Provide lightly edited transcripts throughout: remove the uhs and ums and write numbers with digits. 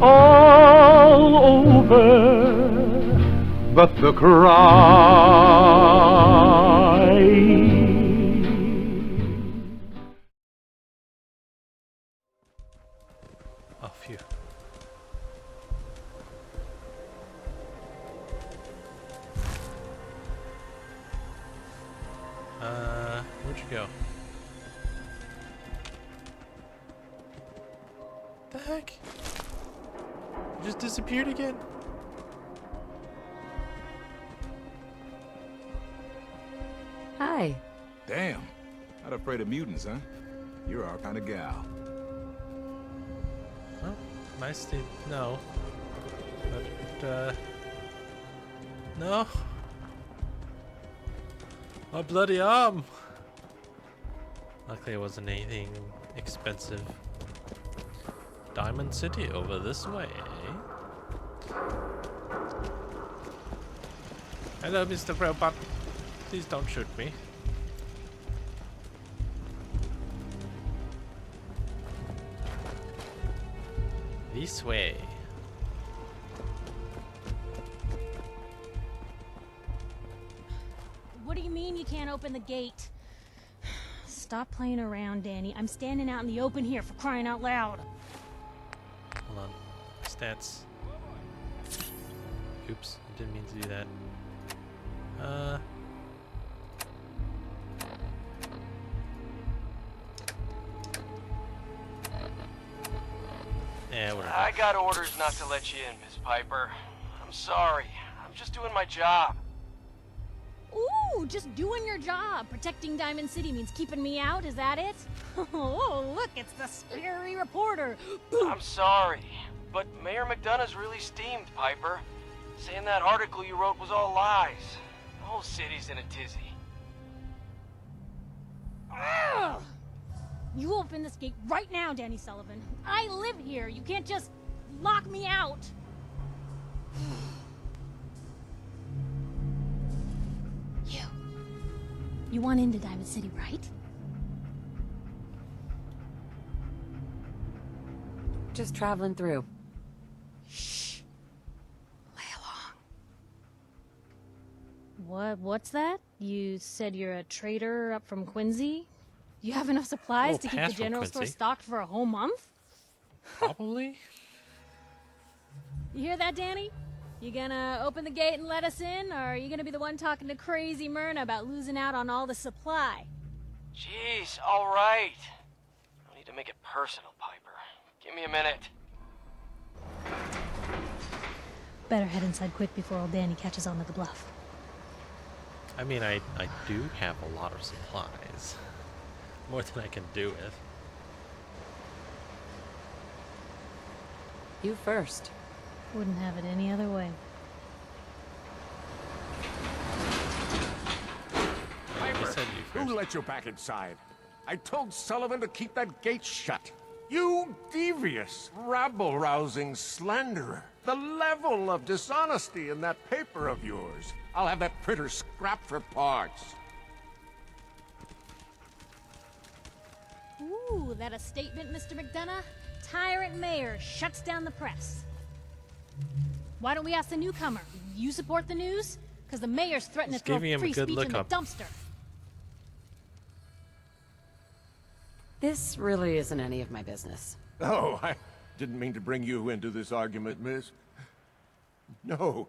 all over, but the cry. Oh, phew. Where'd you go? The heck? You just disappeared again? Hi. Damn. Not afraid of mutants, huh? You're our kind of gal. Well, nice to know. But, no. My bloody arm! Luckily it wasn't anything expensive. Diamond City over this way. Hello, Mr. Robot. Please don't shoot me. This way. What do you mean you can't open the gate? Stop playing around, Danny. I'm standing out in the open here, for crying out loud. Hold on. Stats. Oops, I didn't mean to do that. Yeah, whatever. I got orders not to let you in, Miss Piper. I'm sorry. I'm just doing my job. Ooh, just doing your job. Protecting Diamond City means keeping me out, is that it? Oh, look, it's the scary reporter. I'm sorry, but Mayor McDonough's really steamed, Piper. Saying that article you wrote was all lies. The whole city's in a tizzy. Ugh. You open this gate right now, Danny Sullivan. I live here. You can't just lock me out. You want into Diamond City, right? Just traveling through. Shh. Lay along. What's that? You said you're a trader up from Quincy? You have enough supplies to keep the general store stocked for a whole month? Probably. You hear that, Danny? You gonna open the gate and let us in, or are you gonna be the one talking to crazy Myrna about losing out on all the supply? Jeez, all right. No need to make it personal, Piper. Give me a minute. Better head inside quick before old Danny catches on to the bluff. I mean, I do have a lot of supplies. More than I can do with. You first. Wouldn't have it any other way. I said you first. Who let you back inside? I told Sullivan to keep that gate shut. You devious, rabble-rousing slanderer. The level of dishonesty in that paper of yours. I'll have that printer scrapped for parts. Ooh, that a statement, Mr. McDonough? Tyrant mayor shuts down the press. Why don't we ask the newcomer? You support the news? Because the mayor's threatening to throw free speech in the dumpster. This really isn't any of my business. Oh, I didn't mean to bring you into this argument, miss. No.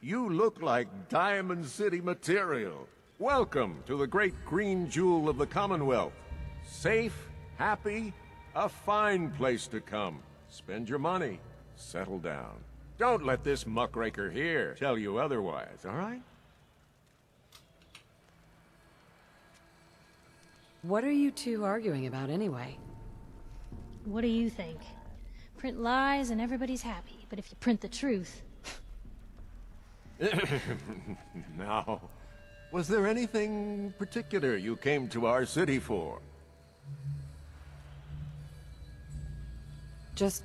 You look like Diamond City material. Welcome to the great green jewel of the Commonwealth. Safe, happy, a fine place to come. Spend your money. Settle down. Don't let this muckraker here tell you otherwise, all right? What are you two arguing about anyway? What do you think? Print lies and everybody's happy, but if you print the truth... Now, was there anything particular you came to our city for? Just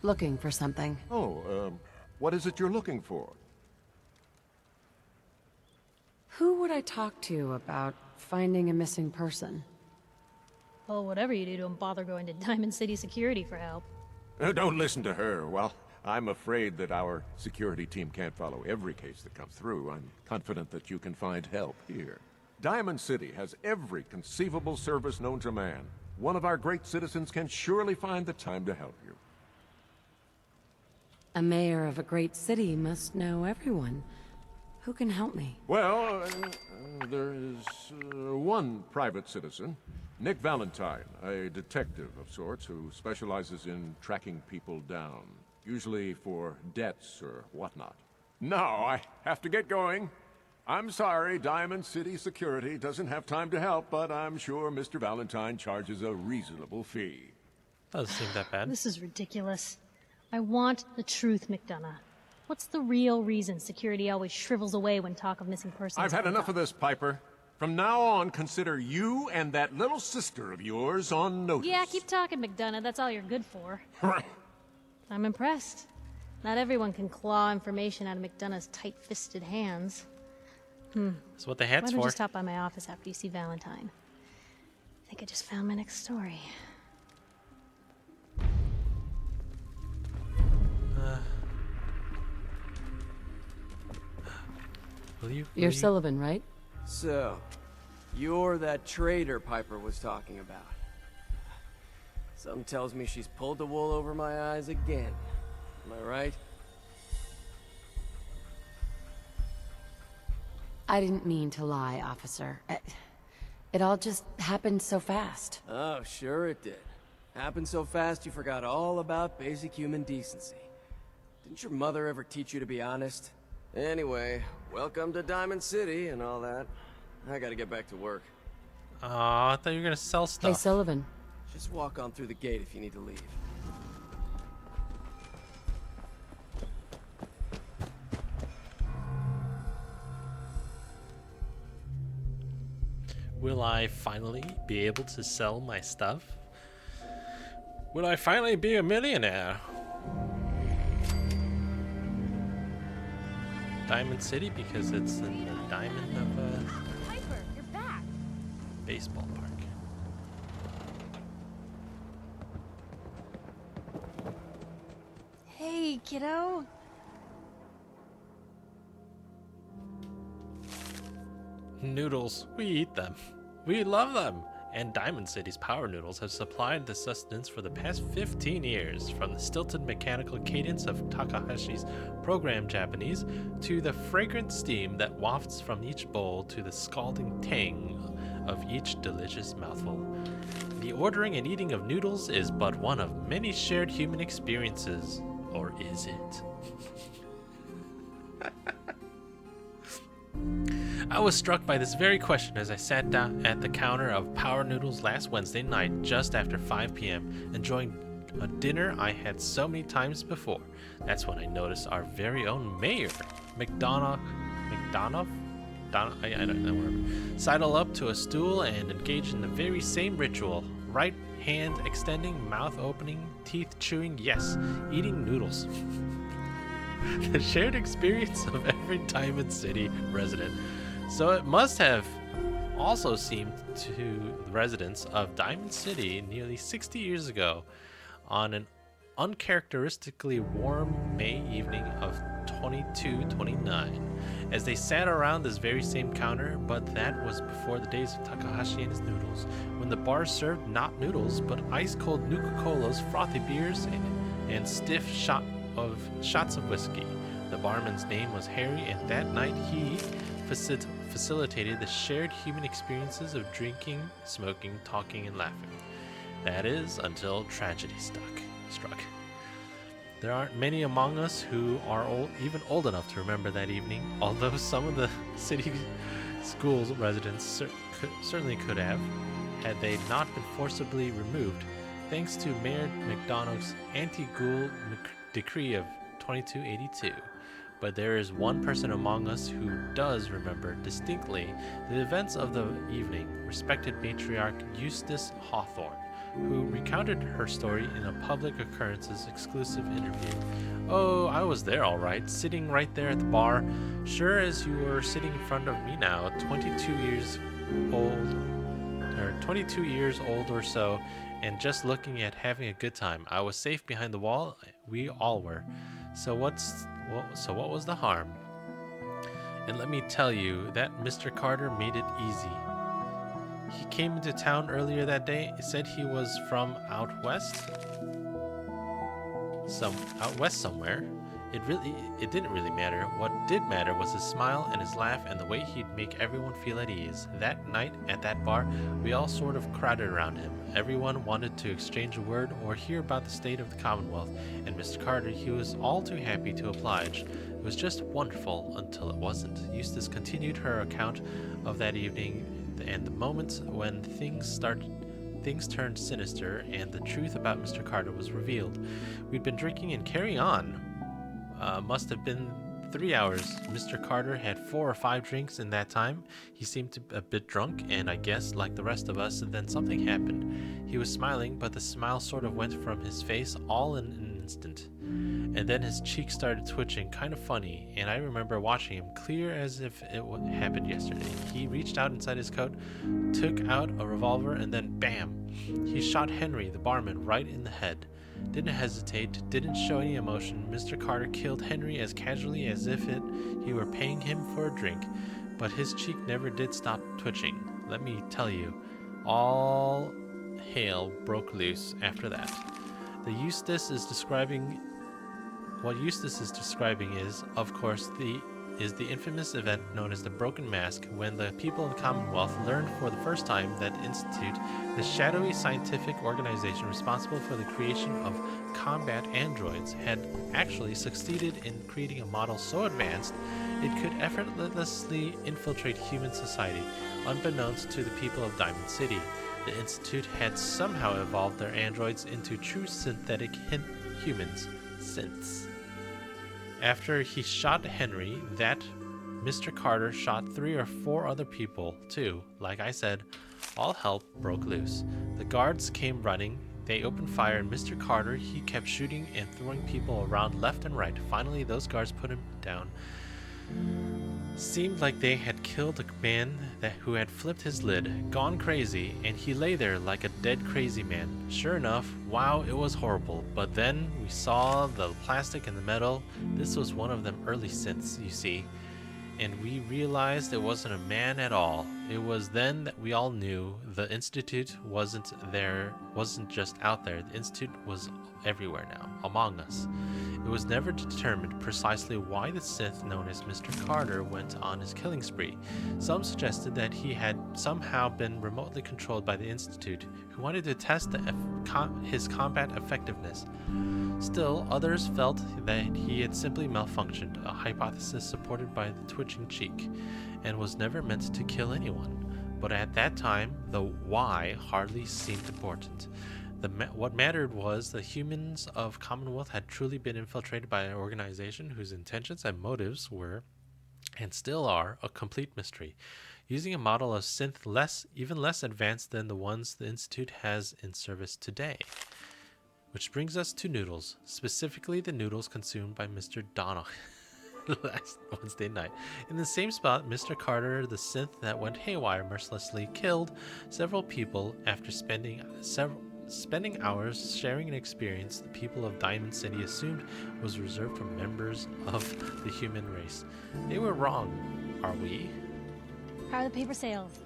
looking for something. Oh, what is it you're looking for? Who would I talk to about finding a missing person? Well, whatever you do, don't bother going to Diamond City Security for help. Don't listen to her. Well, I'm afraid that our security team can't follow every case that comes through. I'm confident that you can find help here. Diamond City has every conceivable service known to man. One of our great citizens can surely find the time to help you. A mayor of a great city must know everyone. Who can help me? Well, there is one private citizen, Nick Valentine, a detective of sorts who specializes in tracking people down, usually for debts or whatnot. Now, I have to get going. I'm sorry, Diamond City Security doesn't have time to help, but I'm sure Mr. Valentine charges a reasonable fee. Doesn't seem that bad. This is ridiculous. I want the truth, McDonough. What's the real reason security always shrivels away when talk of missing persons I've had comes enough up? of this, Piper. From now on, consider you and that little sister of yours on notice. Yeah, keep talking, McDonough. That's all you're good for. I'm impressed. Not everyone can claw information out of McDonough's tight-fisted hands. That's what the Why hat's don't for. you stop by my office after you see Valentine? I think I just found my next story. You're Sullivan, right? So, you're that traitor Piper was talking about. Something tells me she's pulled the wool over my eyes again. Am I right? I didn't mean to lie, officer. It all just happened so fast. Oh, sure it did. Happened so fast you forgot all about basic human decency. Didn't your mother ever teach you to be honest? Anyway, welcome to Diamond City and all that. I gotta get back to work. Aw, I thought you were gonna sell stuff. Hey, Sullivan. Just walk on through the gate if you need to leave. Will I finally be able to sell my stuff? Will I finally be a millionaire? Diamond City because it's in the diamond of a Piper, you're back. baseball park. Hey, kiddo. Noodles, we eat them. We love them. And Diamond City's power noodles have supplied the sustenance for the past 15 years, from the stilted mechanical cadence of Takahashi's programmed Japanese to the fragrant steam that wafts from each bowl to the scalding tang of each delicious mouthful. The ordering and eating of noodles is but one of many shared human experiences, or is it? I was struck by this very question as I sat down at the counter of Power Noodles last Wednesday night just after 5 p.m., enjoying a dinner I had so many times before. That's when I noticed our very own mayor, I don't know, sidle up to a stool and engage in the very same ritual. Right hand extending, mouth opening, teeth chewing, yes, eating noodles. The shared experience of every Diamond City resident. So it must have also seemed to the residents of Diamond City nearly 60 years ago on an uncharacteristically warm May evening of 2229 as they sat around this very same counter, but that was before the days of Takahashi and his noodles, when the bar served not noodles but ice-cold Nuka-Colas, frothy beers, and stiff shots of whiskey. The barman's name was Harry, and that night he facilitated the shared human experiences of drinking, smoking, talking, and laughing. That is, until tragedy struck. There aren't many among us who are even old enough to remember that evening, although some of the city schools residents certainly could have, had they not been forcibly removed, thanks to Mayor McDonough's anti-ghoul decree of 2282. But there is one person among us who does remember distinctly the events of the evening, respected matriarch Eustace Hawthorne, who recounted her story in a public occurrences exclusive interview. Oh, I was there all right, sitting right there at the bar, sure as you were sitting in front of me now, 22 years old, 22 years old or so, and just looking at having a good time. I was safe behind the wall. We all were. So what was the harm? And let me tell you that Mr. Carter made it easy. He came into town earlier that day, said he was from out west. Out west somewhere. It didn't really matter. What did matter was his smile and his laugh and the way he'd make everyone feel at ease. That night at that bar, we all sort of crowded around him. Everyone wanted to exchange a word or hear about the state of the Commonwealth, and Mr. Carter, he was all too happy to oblige. It was just wonderful until it wasn't. Eustace continued her account of that evening and the moments when things turned sinister and the truth about Mr. Carter was revealed. We'd been drinking and carrying on. Must have been 3 hours. Mr. Carter had 4 or 5 drinks in that time. He seemed a bit drunk, and I guess like the rest of us, and then something happened. He was smiling, but the smile sort of went from his face all in an instant. And then his cheeks started twitching, kind of funny, and I remember watching him clear as if it happened yesterday. He reached out inside his coat, took out a revolver, and then bam! He shot Henry, the barman, right in the head. Didn't hesitate, didn't show any emotion. Mr. Carter killed Henry as casually as if he were paying him for a drink, but his cheek never did stop twitching. Let me tell you, all hell broke loose after that. What Eustace is describing is, of course, the infamous event known as the Broken Mask, when the people of the Commonwealth learned for the first time that the Institute, the shadowy scientific organization responsible for the creation of combat androids, had actually succeeded in creating a model so advanced it could effortlessly infiltrate human society, unbeknownst to the people of Diamond City. The Institute had somehow evolved their androids into true synthetic humans, synths. After he shot Henry, that Mr. Carter shot 3 or 4 other people, too. Like I said, all hell broke loose. The guards came running. They opened fire, and Mr. Carter, he kept shooting and throwing people around left and right. Finally, those guards put him down. Seemed like they had killed a man who had flipped his lid, gone crazy, and he lay there like a dead crazy man. Sure enough, wow, it was horrible. But then we saw the plastic and the metal. This was one of them early synths, you see. And we realized it wasn't a man at all. It was then that we all knew the Institute wasn't just out there. The Institute was everywhere now, among us. It was never determined precisely why the synth known as Mr. Carter went on his killing spree. Some suggested that he had somehow been remotely controlled by the Institute, who wanted to test his combat effectiveness. Still, others felt that he had simply malfunctioned, a hypothesis supported by the twitching cheek, and was never meant to kill anyone. But at that time, the why hardly seemed important. What mattered was the humans of Commonwealth had truly been infiltrated by an organization whose intentions and motives were, and still are, a complete mystery, using a model of synth even less advanced than the ones the Institute has in service today. Which brings us to noodles, specifically the noodles consumed by Mr. Donald last Wednesday night. In the same spot, Mr. Carter, the synth that went haywire, mercilessly killed several people after spending hours sharing an experience the people of Diamond City assumed was reserved for members of the human race. They were wrong, are we? How are the paper sales?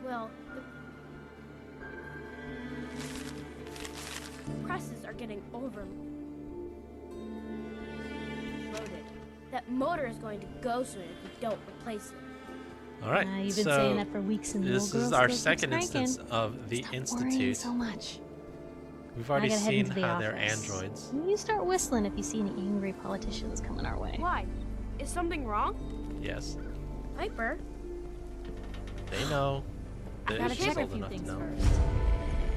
Well, the presses are getting overloaded. That motor is going to go soon if we don't replace it. All right, You've been saying that for weeks, and this is our second instance of the Institute. So much. We've already seen how they're androids. You start whistling if you see any angry politicians coming our way. Why? Is something wrong? Yes. Piper? They know. I gotta check a few things first.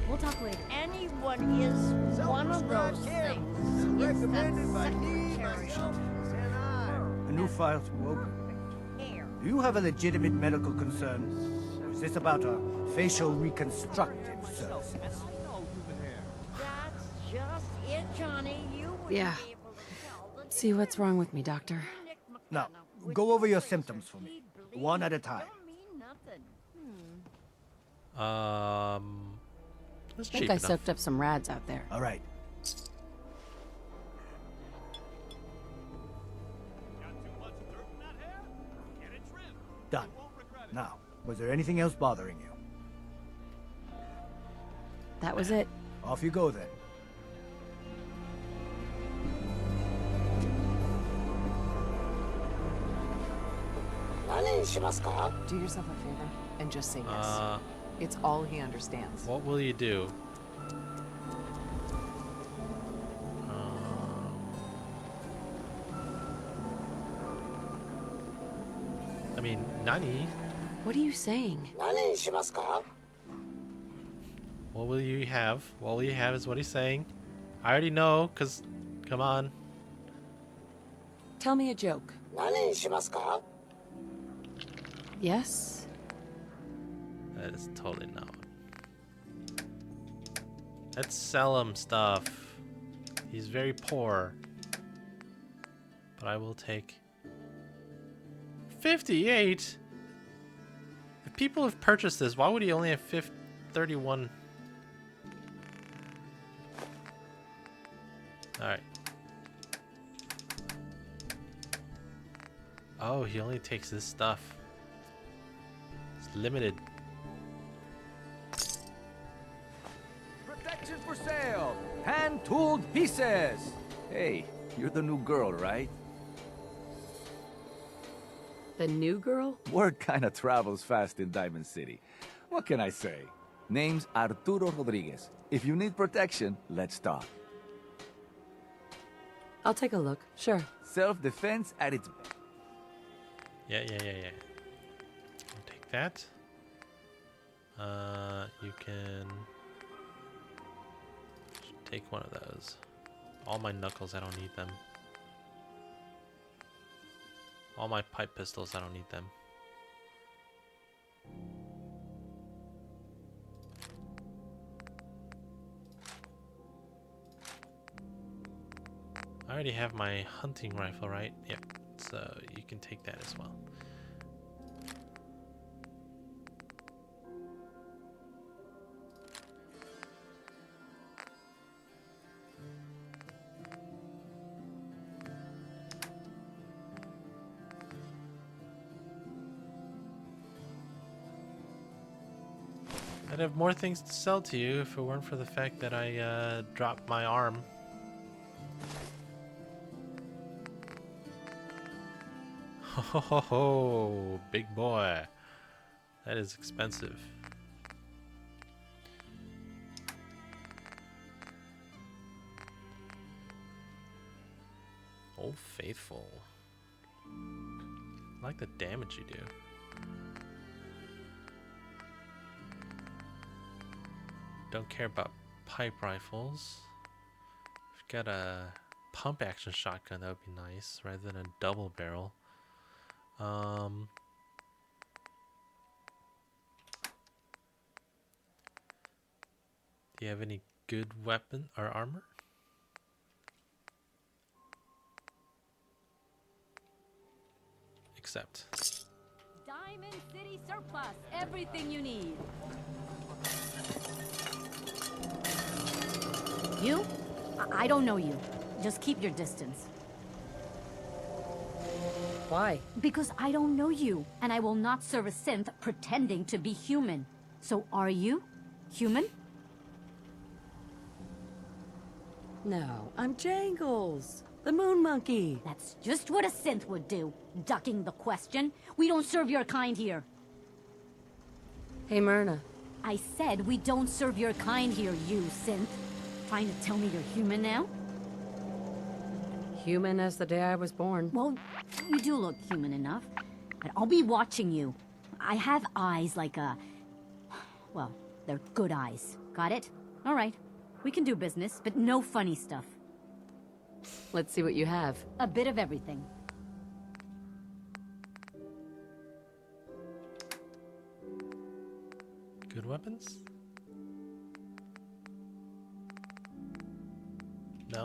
We'll talk later. Anyone is one of those things. Recommended by a new file to open. Do you have a legitimate medical concern? Or is this about a facial reconstructive services? That's just it, Johnny. You Yeah. See what's wrong with me, Doctor. Now, go over your symptoms for me, one at a time. That's I think cheap I enough. soaked up some rads out there. All right. Done. Now, was there anything else bothering you? That was it. Off you go then. Do yourself a favor and just say yes. It's all he understands. What will you do? I mean, Nani? What are you saying? What will you have? What will you have is what he's saying. I already know, because, come on. Tell me a joke. Yes? That is totally not. Let's sell him stuff. He's very poor. But I will take 58? If people have purchased this, why would he only have 31? Alright. Oh, he only takes this stuff. It's limited. Protection for sale! Hand-tooled pieces! Hey, you're the new girl, right? The new girl? Word kinda travels fast in Diamond City. What can I say? Name's Arturo Rodriguez. If you need protection, let's talk. I'll take a look. Sure. Self-defense at its... Yeah. I'll take that. You can take one of those. All my knuckles, I don't need them. All my pipe pistols, I don't need them. I already have my hunting rifle, right? Yep. So you can take that as well. I'd have more things to sell to you if it weren't for the fact that I dropped my arm. Ho ho ho, big boy. That is expensive. Old Faithful. I like the damage you do. Don't care about pipe rifles. If you've got a pump action shotgun, that would be nice, rather than a double barrel. Do you have any good weapon or armor? Except Diamond City Surplus, everything you need. You? I don't know you. Just keep your distance. Why? Because I don't know you, and I will not serve a synth pretending to be human. So are you human? No, I'm Jangles, the moon monkey. That's just what a synth would do, ducking the question. We don't serve your kind here. Hey, Myrna. I said we don't serve your kind here, you synth. Trying to tell me you're human now? Human as the day I was born. Well, you do look human enough. But I'll be watching you. I have eyes like a... Well, they're good eyes. Got it? All right. We can do business, but no funny stuff. Let's see what you have. A bit of everything. good weapons? No.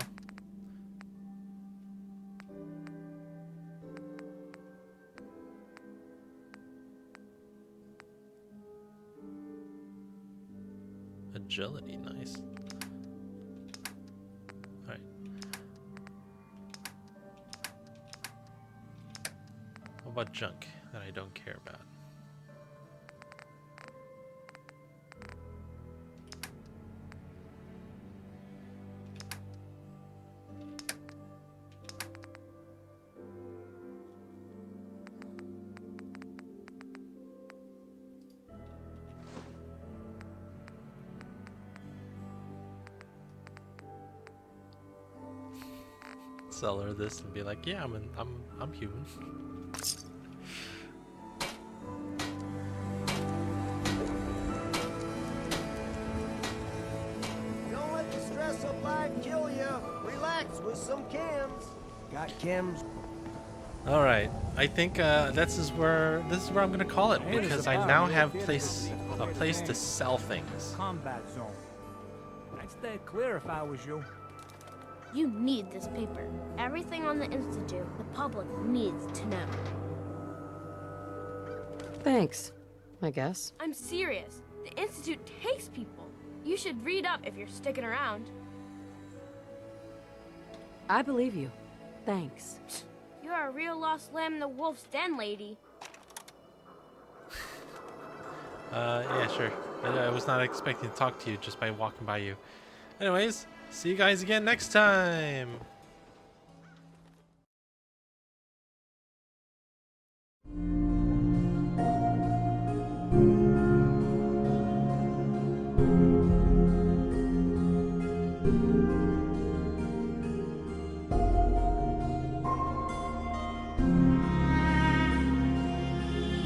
Agility, nice. Alright. What about junk that I don't care about? Sell her this and be like, yeah, I'm human. Don't let the stress of life kill you. Relax with some chems. Got chems? All right, I think this is where I'm gonna call it, because I now have a place to sell things. Combat zone. I'd stay clear if I was you. You need this paper. Everything on the Institute, the public needs to know. Thanks, I guess. I'm serious. The Institute takes people. You should read up if you're sticking around. I believe you. Thanks. You're a real lost lamb in the wolf's den, lady. Yeah, sure. I was not expecting to talk to you just by walking by you. Anyways, see you guys again next time.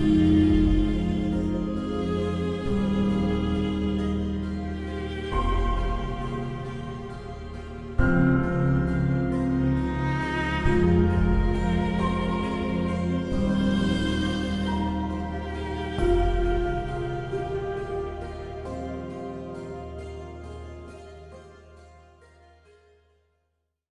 Thank you.